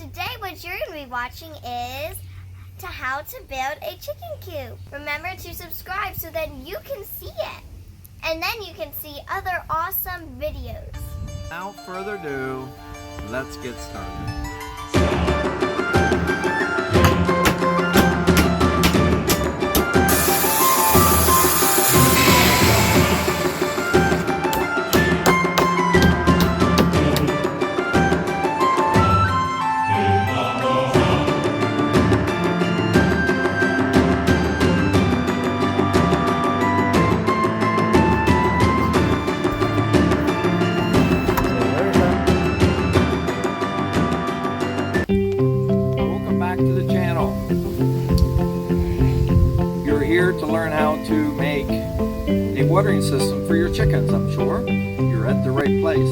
today what you're going to be watching is how to build a chicken coop. Remember to subscribe so then you can see it. And then you can see other awesome videos. Without further ado, let's get started. To learn how to make a watering system for your chickens. I'm sure you're at the right place.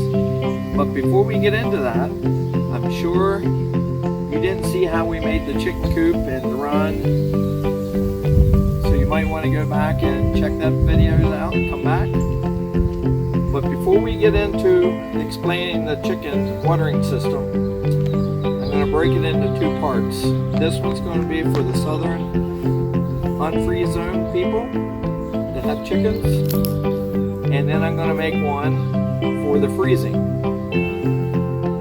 But before we get into that, I'm sure you didn't see how we made the chicken coop and the run. So you might want to go back and check that video out and come back. But before we get into explaining the chicken watering system, I'm going to break it into two parts. This one's going to be for the southern unfreeze zone people that have chickens, and then I'm going to make one for the freezing.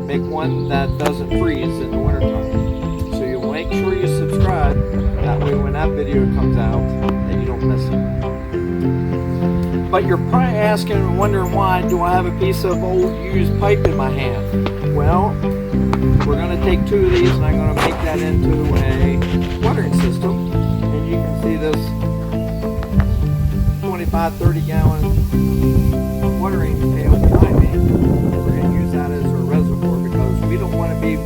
Make one that doesn't freeze in the wintertime. So you'll make sure you subscribe, that way when that video comes out that you don't miss it. But you're probably asking and wondering, why do I have a piece of old used pipe in my hand? Well, we're going to take two of these and I'm going to make that into a watering system. You can see this 25-30 gallon watering pail behind me. We're going to use that as our reservoir because we don't want to be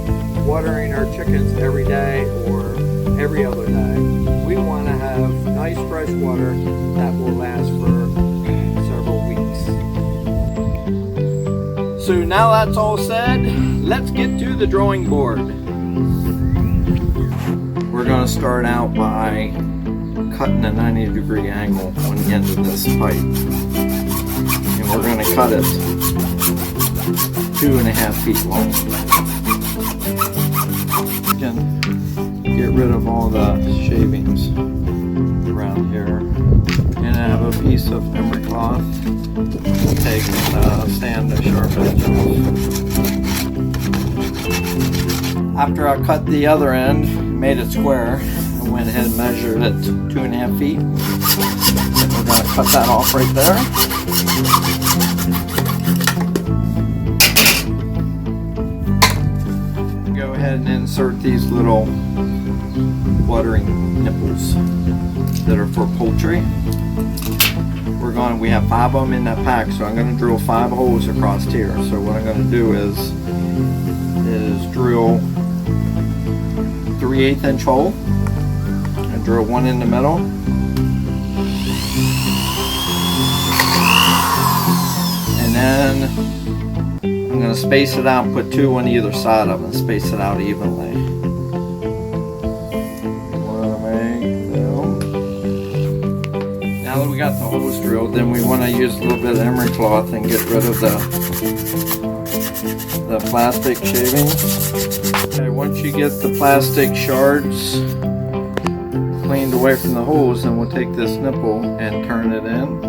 watering our chickens every day or every other day. We want to have nice fresh water that will last for several weeks. So now that's all said, let's get to the drawing board. We're going to start out by cutting a 90-degree angle on the end of this pipe, and we're going to cut it 2.5 feet long. You can get rid of all the shavings around here, and I have a piece of emery cloth. Take and sand the sharp edge off. After I cut the other end, made it square, I went ahead and measured it 2.5 feet. We're going to cut that off right there. Go ahead and insert these little watering nipples that are for poultry. We have 5 of them in that pack, so I'm going to drill 5 holes across here. So what I'm going to do is drill 3/8 inch hole. I drill one in the middle. And then I'm going to space it out, put 2 on either side of it, and space it out evenly. Now that we got the holes drilled, then we want to use a little bit of emery cloth and get rid of the plastic shavings. Okay, once you get the plastic shards cleaned away from the holes, then we'll take this nipple and turn it in.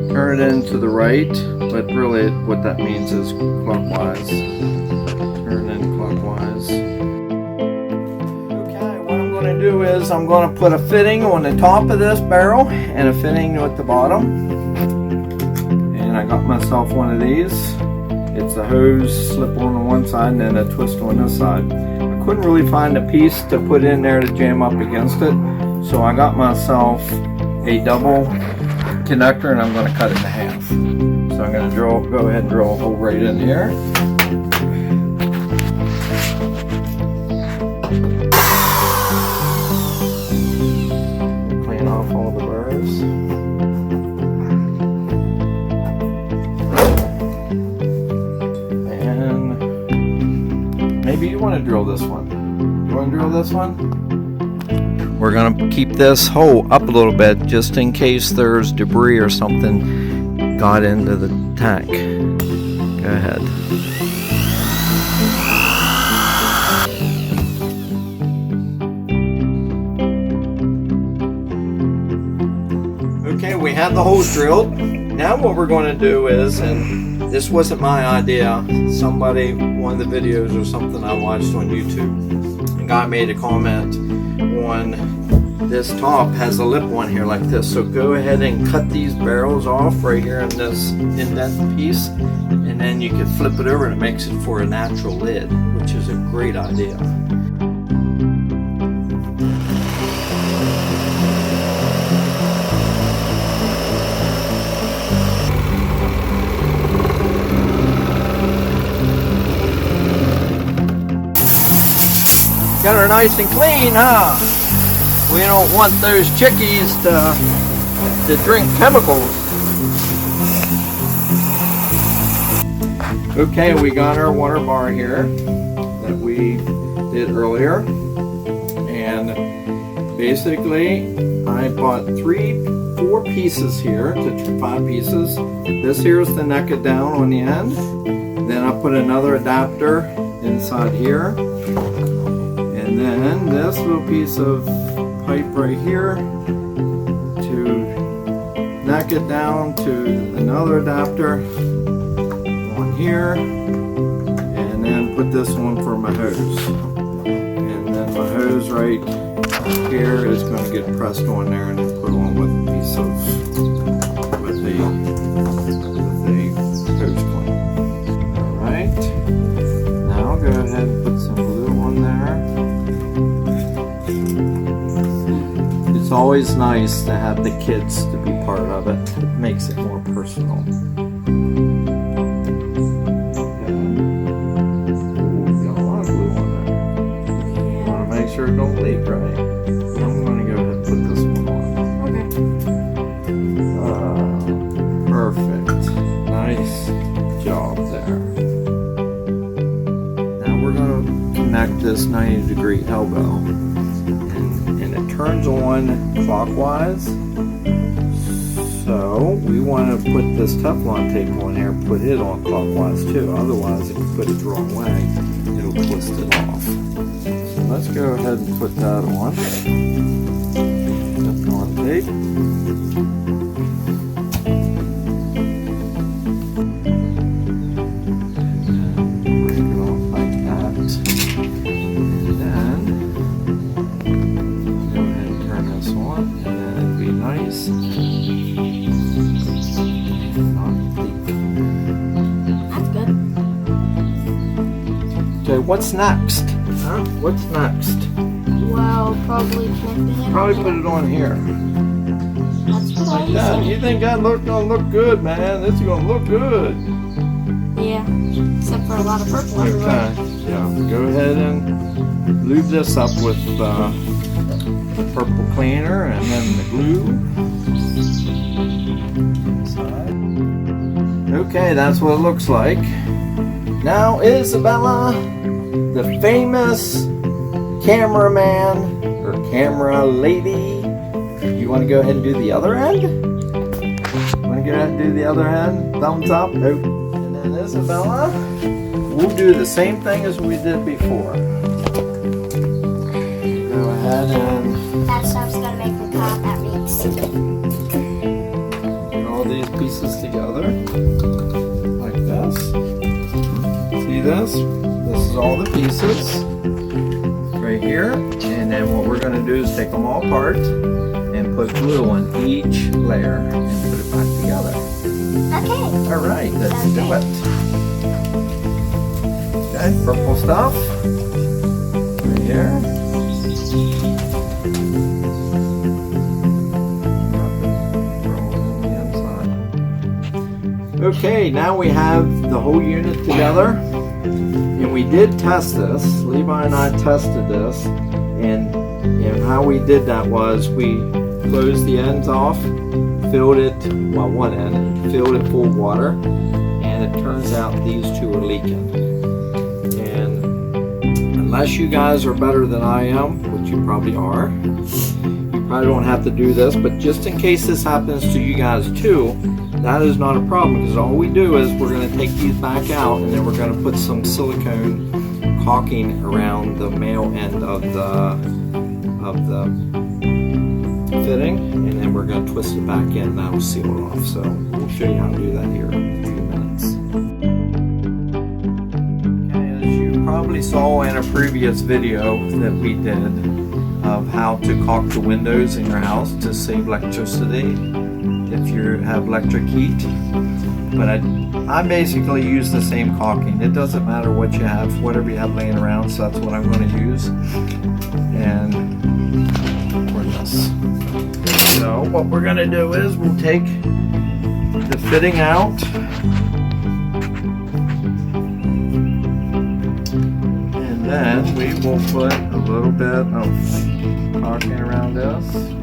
Turn it in to the right, but really what that means is clockwise. Turn in clockwise. Okay, what I'm going to do is I'm going to put a fitting on the top of this barrel and a fitting at the bottom. And I got myself one of these. It's a hose slip on one side and then a twist on this side. I couldn't really find a piece to put in there to jam up against it, so I got myself a double conductor and I'm going to cut it in half. So I'm going to go ahead and drill a hole right in here. Clean off all the burrs. Maybe you want to drill this one. You want to drill this one? We're going to keep this hole up a little bit just in case there's debris or something got into the tank. Go ahead. have the holes drilled. Now what we're going to do is, and this wasn't my idea, somebody, one of the videos or something I watched on YouTube, a guy made a comment on this top has a lip on here like this. So go ahead and cut these barrels off right here in this indent piece, and then you can flip it over and it makes it for a natural lid, which is a great idea. Got her nice and clean, huh? We don't want those chickies to drink chemicals. Okay, we got our water bar here that we did earlier. And basically, I bought 4 pieces here to 5 pieces. This here is to neck it down on the end. Then I put another adapter inside here. And then this little piece of pipe right here to neck it down to another adapter on here, and then put this one for my hose. And then my hose right here is going to get pressed on there and then put on with a piece of with the hose clamp. Alright, now go ahead and put some glue on there. It's always nice to have the kids to be part of it. It makes it more personal. Got a lot of glue on there. You want to make sure it don't leak, right? I'm going to go ahead and put this one on. Perfect. Nice job there. Now we're going to connect this 90-degree elbow. Turns on clockwise, so we want to put this Teflon tape on here, put it on clockwise too, otherwise if you put it the wrong way it'll twist it off. So let's go ahead and put that on. Teflon tape. And break it off like that. And then nice. That's good. Okay, what's next? Huh? What's next? Well, probably connecting it. Probably put it on here. That's what Like that. You think that gonna look good, man? This is gonna look good. Yeah, except for a lot of purple everywhere. Okay. Yeah. Go ahead and lube this up with purple cleaner and then the glue. Okay, that's what it looks like. Now Isabella, the famous cameraman or camera lady, you want to go ahead and do the other end? Want to go ahead and do the other end? Thumbs up? Nope. And then Isabella, we'll do the same thing as we did before. Go ahead and that stuff's gonna make the top that reeks. put all these pieces together like this. See this? This is all the pieces right here. And then what we're going to do is take them all apart and put glue on each layer and put it back together. Okay. Alright, let's do it. Okay, purple stuff right here. Okay, now we have the whole unit together, and we did test this. Levi and I tested this, and how we did that was we closed the ends off, filled it, well, one end, filled it full of water, and it turns out these two are leaking. And unless you guys are better than I am, which you probably are, you probably don't have to do this, but just in case this happens to you guys too, that is not a problem, because all we do is we're going to take these back out and then we're going to put some silicone caulking around the male end of the fitting, and then we're we're going to twist it back in and that'll seal it off. So we'll show you how to do that here in a few minutes. Okay, as you probably saw in a previous video that we did of how to caulk the windows in your house to save electricity if you have electric heat. But I basically use the same caulking. It doesn't matter what you have, whatever you have laying around, so that's what I'm going to use. And for this. So what we're going to do is we'll take the fitting out. And then we will put a little bit of caulking around this.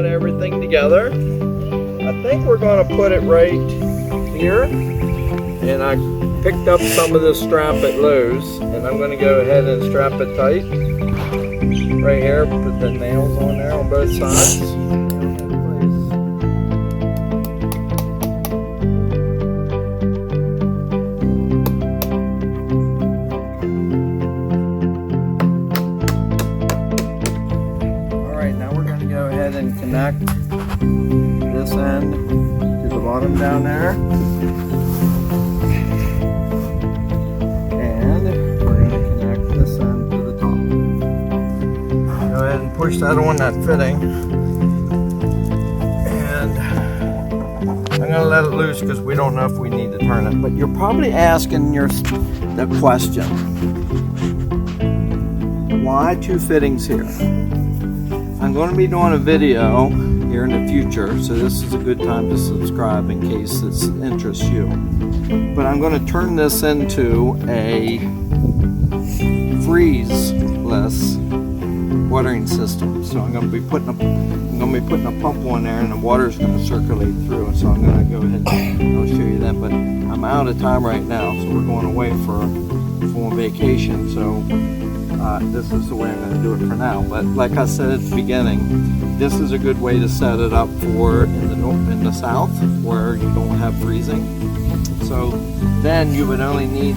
Everything together. I think we're going to put it right here, and I picked up some of this strap at Lowe's, and I'm going to go ahead and strap it tight right here, put the nails on there on both sides. And connect this end to the bottom down there, and we're going to connect this end to the top. Go ahead and push that on that fitting, and I'm going to let it loose because we don't know if we need to turn it. But you're probably asking the question, why two fittings here? I'm going to be doing a video here in the future, so this is a good time to subscribe in case this interests you. But I'm going to turn this into a freeze-less watering system. So I'm going to be putting a pump on there, and the water is going to circulate through. So I'm going to go ahead and I'll show you that. But I'm out of time right now, so we're going away for vacation. So this is the way I'm going to do it for now. But like I said at the beginning, this is a good way to set it up for in the south where you don't have freezing. So then you would only need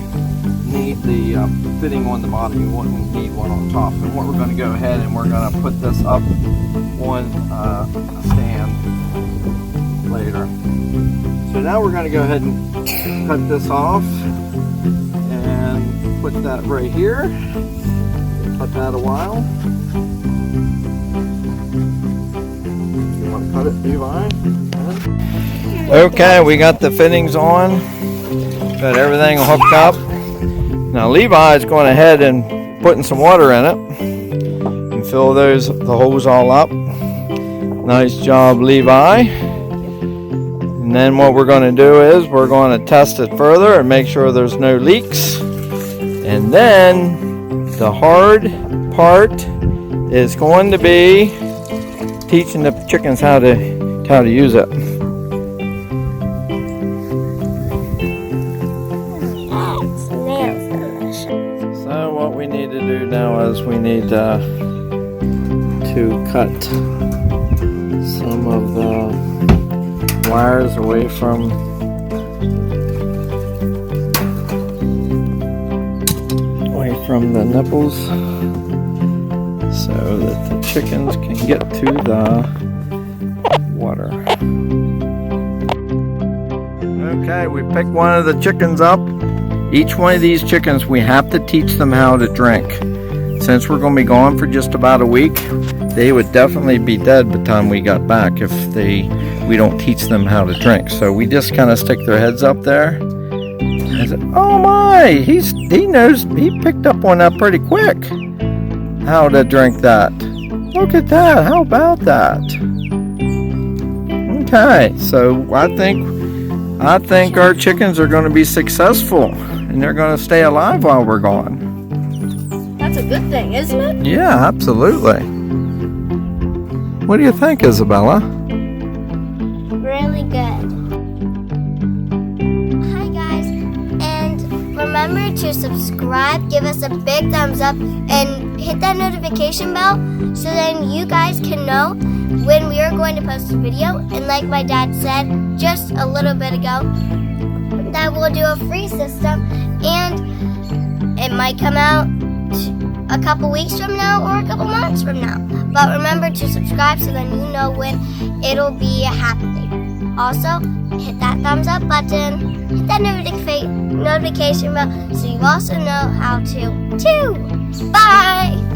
the fitting on the bottom. You wouldn't need one on top. And what we're going to go ahead and we're going to put this up on a stand later. So now we're going to go ahead and cut this off and put that right here. Cut that a while. You want to cut it, Levi? Okay, we got the fittings on. Got everything hooked up. Now Levi is going ahead and putting some water in it and fill the holes all up. Nice job, Levi. And then what we're going to do is we're going to test it further and make sure there's no leaks. And then the hard part is going to be teaching the chickens how to use it. So what we need to do now is we need to cut some of the wires away from the nipples so that the chickens can get to the water. Okay, we picked one of the chickens up. Each one of these chickens, we have to teach them how to drink. Since we're going to be gone for just about a week, they would definitely be dead by the time we got back if we don't teach them how to drink. So we just kind of stick their heads up there. I said, oh my, he picked up on that pretty quick. How to drink that. Look at that, how about that? Okay, so I think our chickens are going to be successful and they're going to stay alive while we're gone. That's a good thing, isn't it? Yeah, absolutely. What do you think, Isabella? Really good. Hi guys, and remember to subscribe, give us a big thumbs up, and hit that notification bell so then you guys can know when we are going to post a video. And like my dad said just a little bit ago, that we'll do a free system, and it might come out a couple weeks from now or a couple months from now. But remember to subscribe so then you know when it'll be happening. Also, hit that thumbs up button, hit that notification bell so you also know how to. Bye!